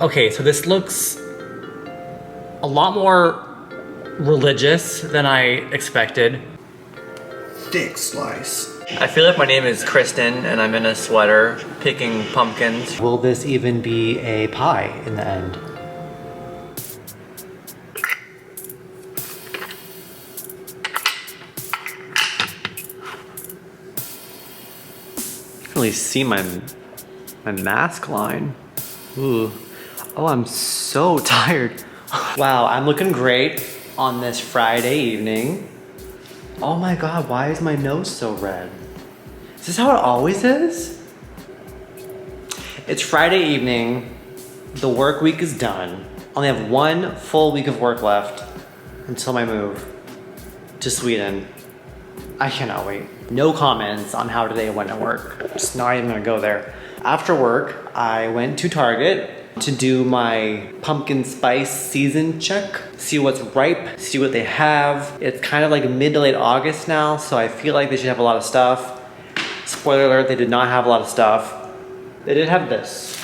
Okay, so this looks a lot more religious than I expected. Thick slice. I feel like my name is Kristen and I'm in a sweater picking pumpkins. Will this even be a pie in the end? I can really see my mask line. Ooh. Oh, I'm so tired. Wow, I'm looking great on this Friday evening. Oh my God, why is my nose so red? Is this how it always is? It's Friday evening, the work week is done. I only have one full week of work left until my move to Sweden. I cannot wait. No comments on how today went at work. Just not even gonna go there. After work, I went to Target to do my pumpkin spice season check. See what's ripe, see what they have. It's kind of like mid to late August now, so I feel like they should have a lot of stuff. Spoiler alert, they did not have a lot of stuff. They did have this.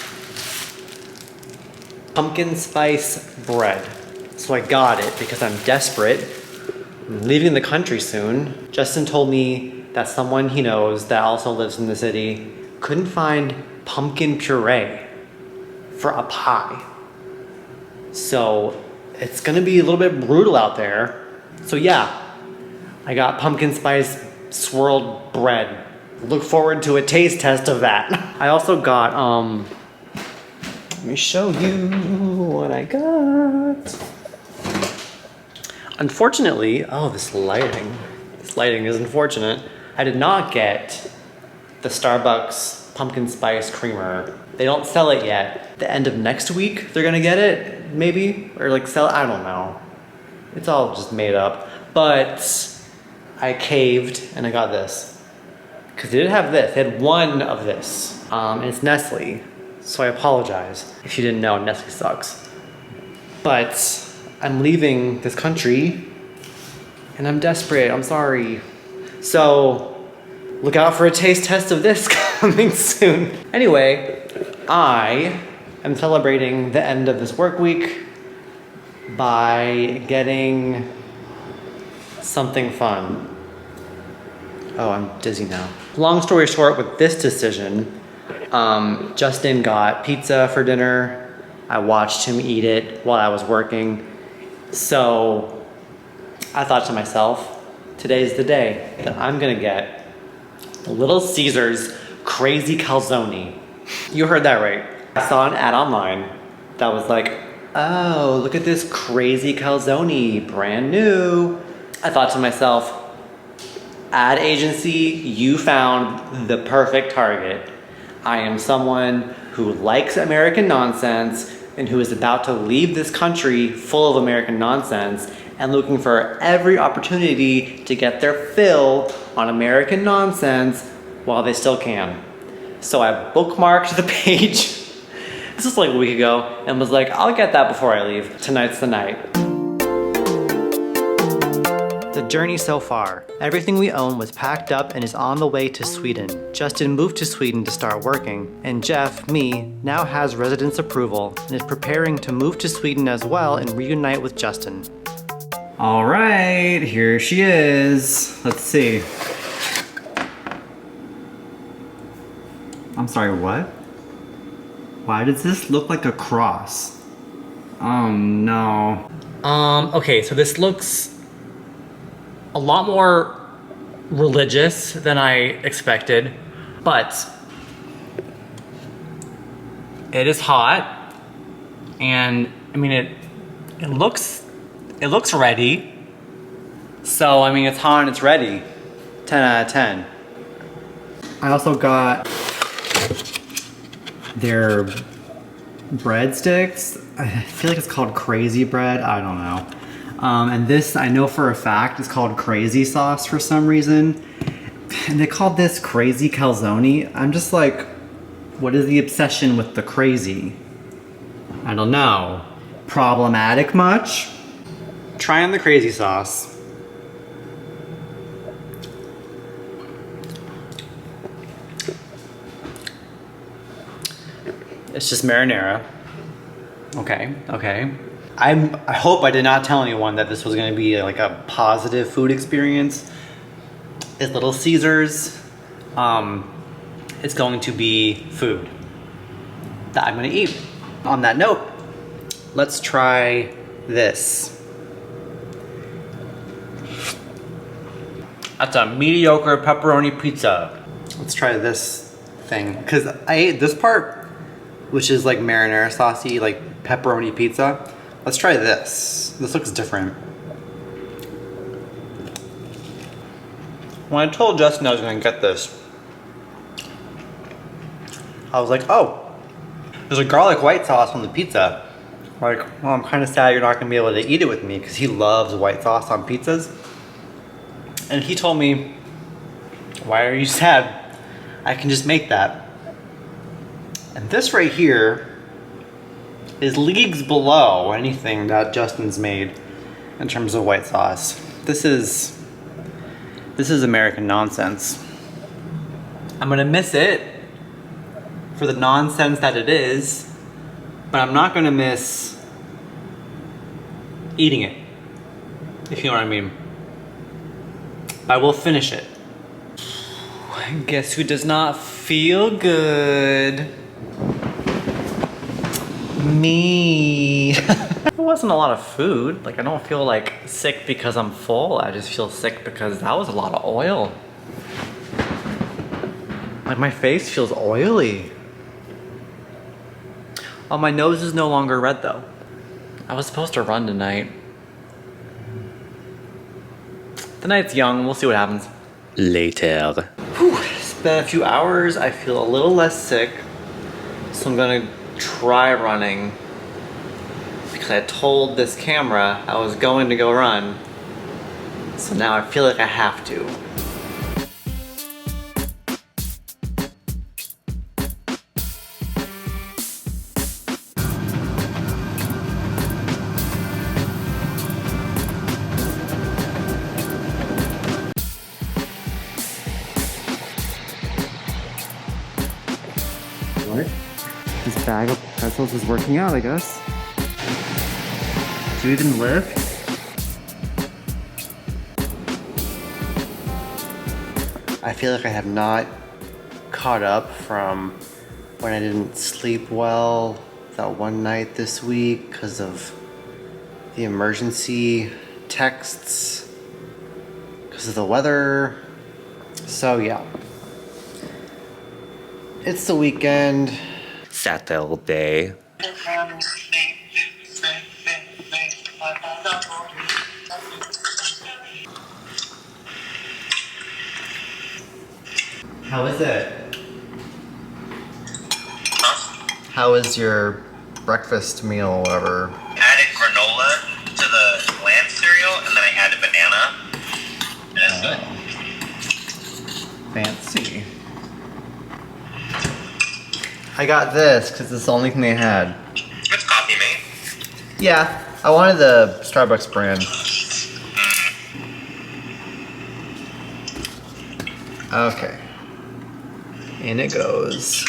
Pumpkin spice bread. So I got it because I'm desperate. I'm leaving the country soon. Justin told me that someone he knows that also lives in the city couldn't find pumpkin puree for a pie. So it's gonna be a little bit brutal out there. So yeah, I got pumpkin spice swirled bread. Look forward to a taste test of that. I also got, let me show you what I got. Unfortunately, oh, this lighting is unfortunate. I did not get the Starbucks pumpkin spice creamer. They don't sell it yet. The end of next week, they're gonna get it, maybe? Or like sell it, I don't know. It's all just made up. But I caved and I got this. Because they did have this, they had one of this. And it's Nestle, so I apologize. If you didn't know, Nestle sucks. But I'm leaving this country and I'm desperate, I'm sorry. So look out for a taste test of this coming soon. Anyway, I am celebrating the end of this work week by getting something fun. Oh, I'm dizzy now. Long story short, with this decision, Justin got pizza for dinner. I watched him eat it while I was working. So I thought to myself, today's the day that I'm gonna get the Little Caesars Crazy Calzony. You heard that right. I saw an ad online that was like, oh, look at this crazy calzone, brand new. I thought to myself, ad agency, you found the perfect target. I am someone who likes American nonsense and who is about to leave this country full of American nonsense and looking for every opportunity to get their fill on American nonsense while they still can. So I bookmarked the page, this was like a week ago, and was like, I'll get that before I leave. Tonight's the night. The journey so far. Everything we own was packed up and is on the way to Sweden. Justin moved to Sweden to start working, and Geoff, me, now has residence approval and is preparing to move to Sweden as well and reunite with Justin. All right, here she is. Let's see. I'm sorry, what? Why does this look like a cross? Oh no. Okay, so this looks a lot more religious than I expected, but it is hot, and I mean it looks ready. So I mean it's hot and it's ready. 10 out of 10. I also got their breadsticks. I feel like it's called crazy bread, I don't know. And this, I know for a fact, is called crazy sauce for some reason. And they called this crazy calzone. I'm just like, what is the obsession with the crazy? I don't know. Problematic much? Trying the crazy sauce. It's just marinara. Okay, okay. I hope I did not tell anyone that this was gonna be like a positive food experience. It's Little Caesars. It's going to be food that I'm gonna eat. On that note, let's try this. That's a mediocre pepperoni pizza. Let's try this thing. Cause I ate this part, which is like marinara saucy, like pepperoni pizza. Let's try this. This looks different. When I told Justin I was gonna get this, I was like, oh, there's a garlic white sauce on the pizza. Like, well, I'm kind of sad you're not gonna be able to eat it with me because he loves white sauce on pizzas. And he told me, why are you sad? I can just make that. And this right here is leagues below anything that Justin's made in terms of white sauce. This is American nonsense. I'm gonna miss it for the nonsense that it is, but I'm not gonna miss eating it, if you know what I mean. I will finish it. Guess who does not feel good? Me. It wasn't a lot of food. Like, I don't feel like sick because I'm full. I just feel sick because that was a lot of oil. Like, my face feels oily. Oh, my nose is no longer red though. I was supposed to run tonight. The night's young, we'll see what happens. Later. Whew, it's been a few hours. I feel a little less sick. So I'm gonna try running. Because I told this camera I was going to go run. So now I feel like I have to. What? This bag of pretzels is working out, I guess. Do you even lift? I feel like I have not caught up from when I didn't sleep well that one night this week because of the emergency texts, because of the weather. So yeah. It's the weekend. Saturday. How is it? Huh? How is your breakfast meal or whatever? I added granola to the lamb cereal, and then I added banana. And it's good. Fancy. I got this because it's the only thing they had. It's coffee, mate. Yeah, I wanted the Starbucks brand. Okay. In it goes.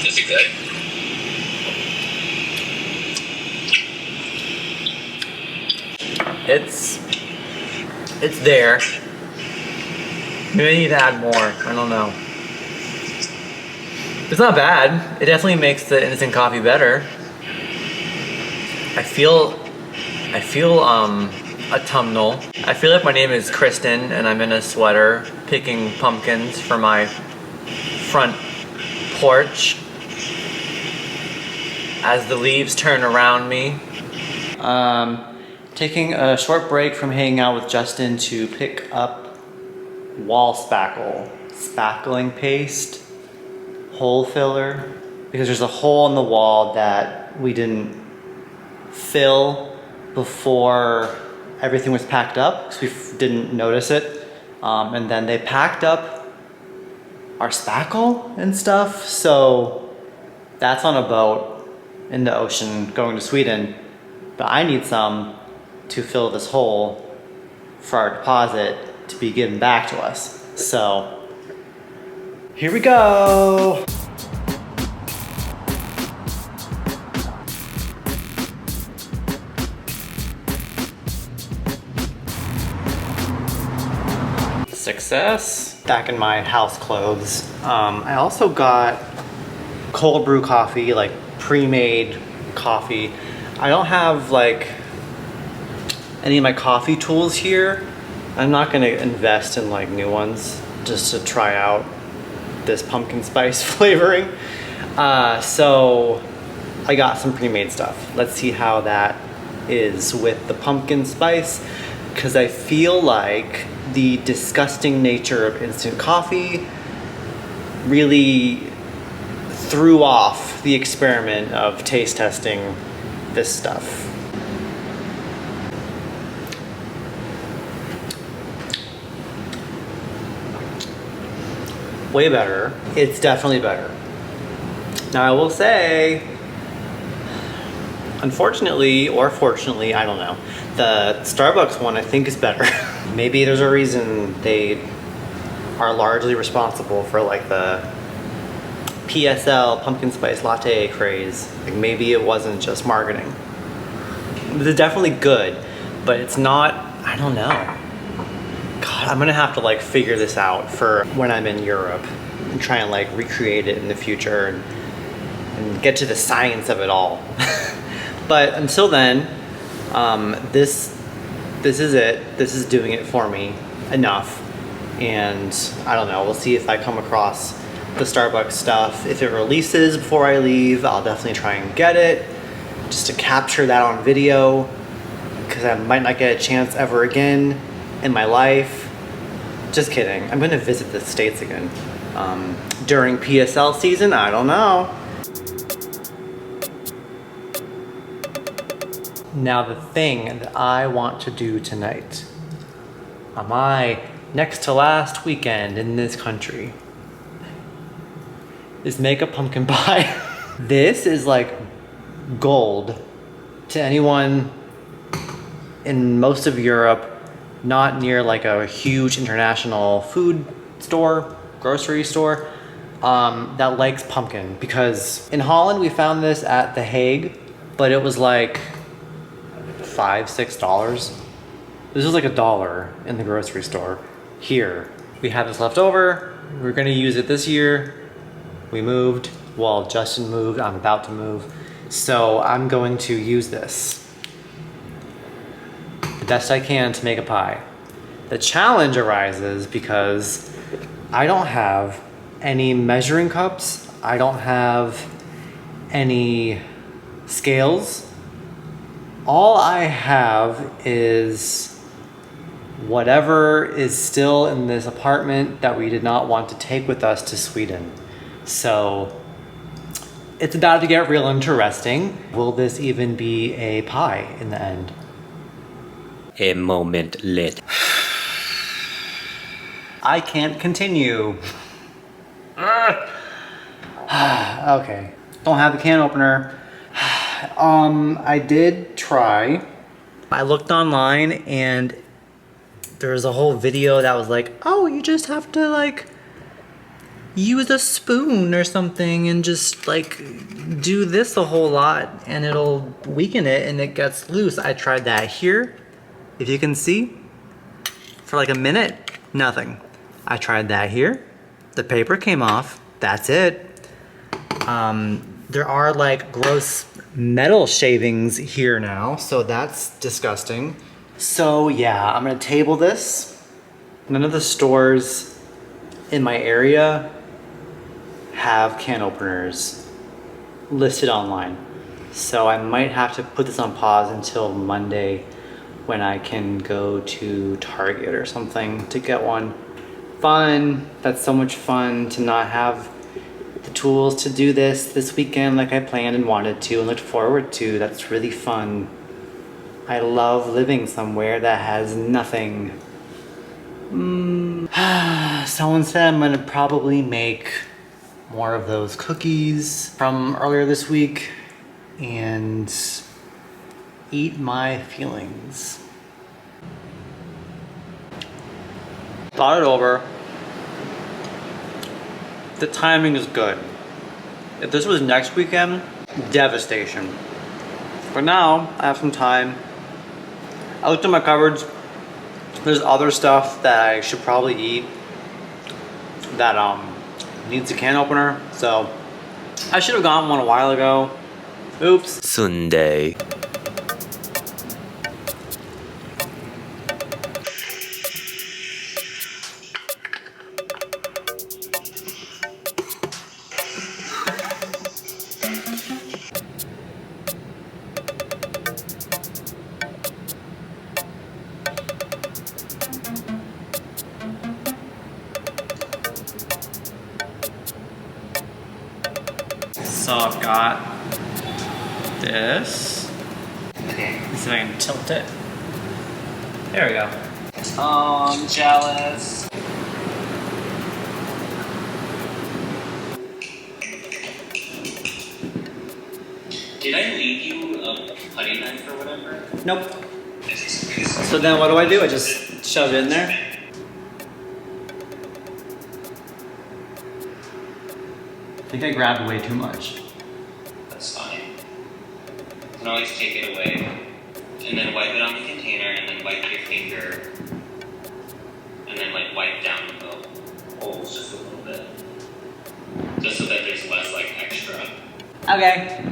Is it good? It's there. Maybe I need to add more. I don't know. It's not bad. It definitely makes the instant coffee better. I feel autumnal. I feel like my name is Kristen and I'm in a sweater picking pumpkins for my front porch as the leaves turn around me. Taking a short break from hanging out with Justin to pick up wall spackle, spackling paste, hole filler, because there's a hole in the wall that we didn't fill before everything was packed up because we didn't notice it. And then they packed up our spackle and stuff, so that's on a boat in the ocean going to Sweden. But I need some to fill this hole for our deposit to be given back to us. So here we go. Success. Back in my house clothes. I also got cold brew coffee, like pre-made coffee. I don't have like any of my coffee tools here. I'm not gonna invest in like new ones just to try out this pumpkin spice flavoring. So I got some pre-made stuff. Let's see how that is with the pumpkin spice, because I feel like the disgusting nature of instant coffee really threw off the experiment of taste testing this stuff. Way better. It's definitely better. Now I will say, unfortunately or fortunately, I don't know, the Starbucks one I think is better. Maybe there's a reason they are largely responsible for like the PSL pumpkin spice latte craze. Like maybe it wasn't just marketing. It's definitely good, but it's not, I don't know. God, I'm gonna have to like figure this out for when I'm in Europe and try and like recreate it in the future and get to the science of it all. But until then, this is it. This is doing it for me enough. And I don't know, we'll see if I come across the Starbucks stuff. If it releases before I leave, I'll definitely try and get it just to capture that on video, because I might not get a chance ever again in my life. Just kidding. I'm gonna visit the States again. During PSL season, I don't know. Now the thing that I want to do tonight, on my next to last weekend in this country, is make a pumpkin pie. This is like gold to anyone in most of Europe, not near like a huge international food store, grocery store, that likes pumpkin. Because in Holland we found this at The Hague, but it was like $5-6. This was like $1 in the grocery store. Here, we had this left over. We're gonna use it this year. We moved, well, Justin moved, I'm about to move. So I'm going to use this the best I can to make a pie. The challenge arises because I don't have any measuring cups. I don't have any scales. All I have is whatever is still in this apartment that we did not want to take with us to Sweden. So it's about to get real interesting. Will this even be a pie in the end? A moment later. I can't continue. Okay, don't have a can opener. I did try. I looked online and there was a whole video that was like, oh, you just have to like use a spoon or something and just like do this a whole lot and it'll weaken it and it gets loose. I tried that here, if you can see, for like a minute, nothing. I tried that here, the paper came off, that's it. There are like gross metal shavings here now, so that's disgusting. So yeah, I'm gonna table this. None of the stores in my area have can openers listed online. So I might have to put this on pause until Monday when I can go to Target or something to get one. Fun, that's so much fun to not have the tools to do this weekend like I planned and wanted to and looked forward to. That's really fun. I love living somewhere that has nothing. Someone said I'm gonna probably make more of those cookies from earlier this week and eat my feelings. Thought it over. The timing is good. If this was next weekend, devastation. For now, I have some time. I looked at my cupboards. There's other stuff that I should probably eat that needs a can opener. So I should have gotten one a while ago. Oops. Sunday. So I've got this. Let's see if I can tilt it. There we go. Oh, I'm jealous. Did I leave you a putty knife or whatever? Nope. So then what do? I just shove it in there? I think I grabbed way too much. That's fine. You can always take it away, and then wipe it on the container, and then wipe your finger, and then like wipe down the holes just a little bit, just so that there's less like extra. Okay.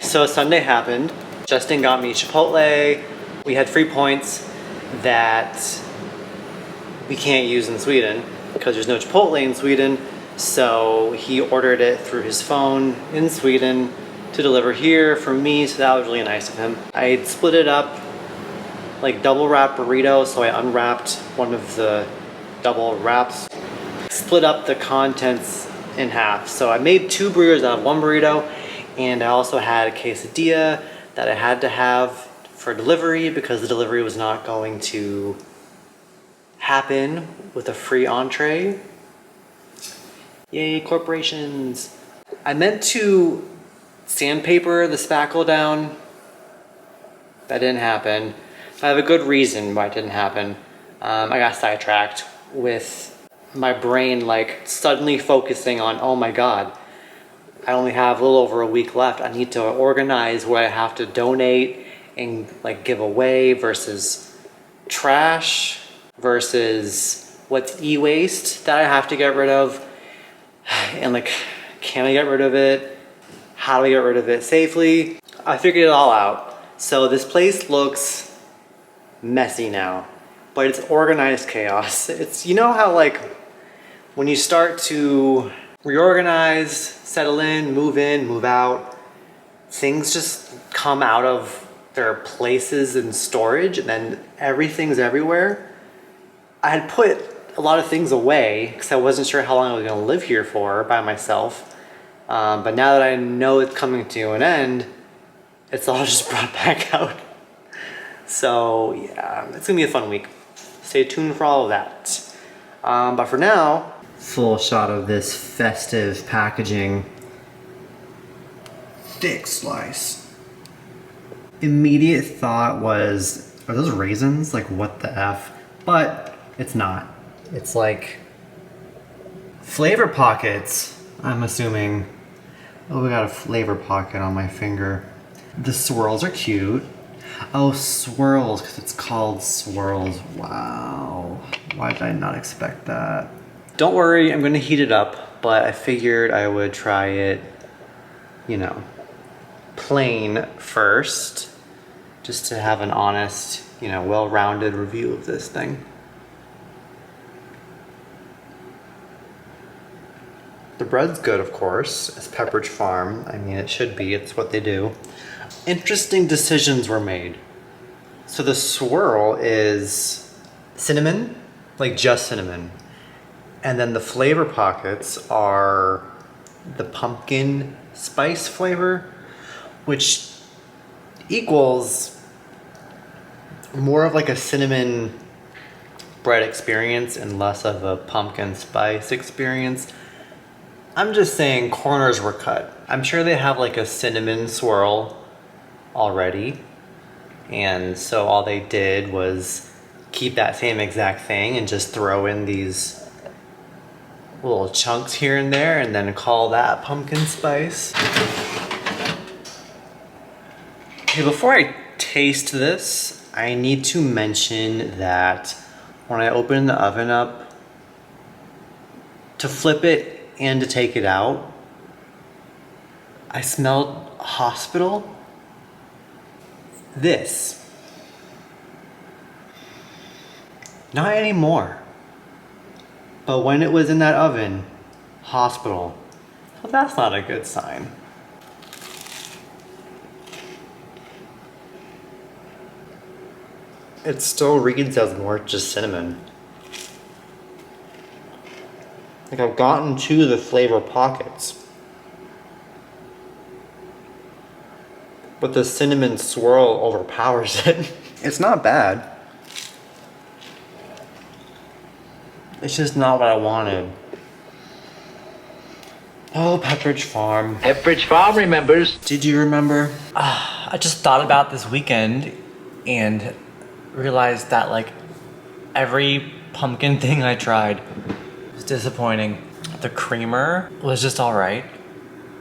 So Sunday happened. Justin got me Chipotle. We had free points that we can't use in Sweden because there's no Chipotle in Sweden. So he ordered it through his phone in Sweden to deliver here for me. So that was really nice of him. I split it up like double wrap burrito. So I unwrapped one of the double wraps, split up the contents in half. So I made 2 burritos out of 1 burrito. And I also had a quesadilla that I had to have for delivery because the delivery was not going to happen with a free entree. Yay, corporations. I meant to sandpaper the spackle down. That didn't happen. I have a good reason why it didn't happen. I got sidetracked with my brain like suddenly focusing on, oh my God, I only have a little over a week left. I need to organize what I have to donate and like give away versus trash versus what's e-waste that I have to get rid of. And like, can I get rid of it? How do I get rid of it safely? I figured it all out. So this place looks messy now, but it's organized chaos. It's, you know how like when you start to reorganize, settle in, move out, things just come out of their places in storage and then everything's everywhere. I had put a lot of things away because I wasn't sure how long I was going to live here for by myself. But now that I know it's coming to an end, it's all just brought back out. So yeah, it's going to be a fun week. Stay tuned for all of that. But for now, Full shot of this festive packaging. Thick slice. Immediate thought was, are those raisins? Like, what the F? But it's not. It's like flavor pockets, I'm assuming. Oh, we got a flavor pocket on my finger. The swirls are cute. Oh, swirls, because it's called swirls. Wow. Why did I not expect that? don't worry, I'm gonna heat it up, but I figured I would try it, you know, plain first, just to have an honest, you know, well-rounded review of this thing. The bread's good, of course. It's Pepperidge Farm. I mean, it should be. It's what they do. Interesting decisions were made. So the swirl is cinnamon, like just cinnamon. And then the flavor pockets are the pumpkin spice flavor, which equals more of like a cinnamon bread experience and less of a pumpkin spice experience. I'm just saying corners were cut. I'm sure they have like a cinnamon swirl already. And so all they did was keep that same exact thing and just throw in these little chunks here and there and then call that pumpkin spice. Okay, before I taste this, I need to mention that when I open the oven up, to flip it and to take it out, I smelled hospital. This. Not anymore. But when it was in that oven, hospital. Well, that's not a good sign. It still reads as more just cinnamon. Like I've gotten to the flavor pockets. But the cinnamon swirl overpowers it. It's not bad. It's just not what I wanted. Oh, Pepperidge Farm. Pepperidge Farm remembers. Did you remember? I just thought about this weekend and realized that like every pumpkin thing I tried was disappointing. The creamer was just all right.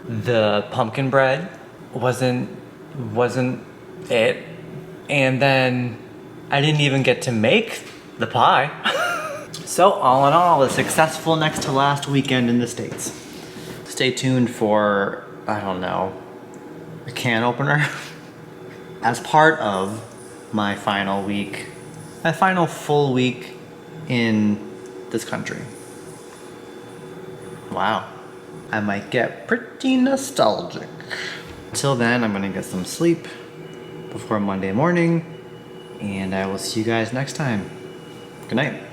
The pumpkin bread wasn't it. And then I didn't even get to make the pie. So all in all, a successful next to last weekend in the States. Stay tuned for, I don't know, a can opener as part of my final week, my final full week in this country. Wow, I might get pretty nostalgic. Until then, I'm gonna get some sleep before Monday morning, and I will see you guys next time. Good night.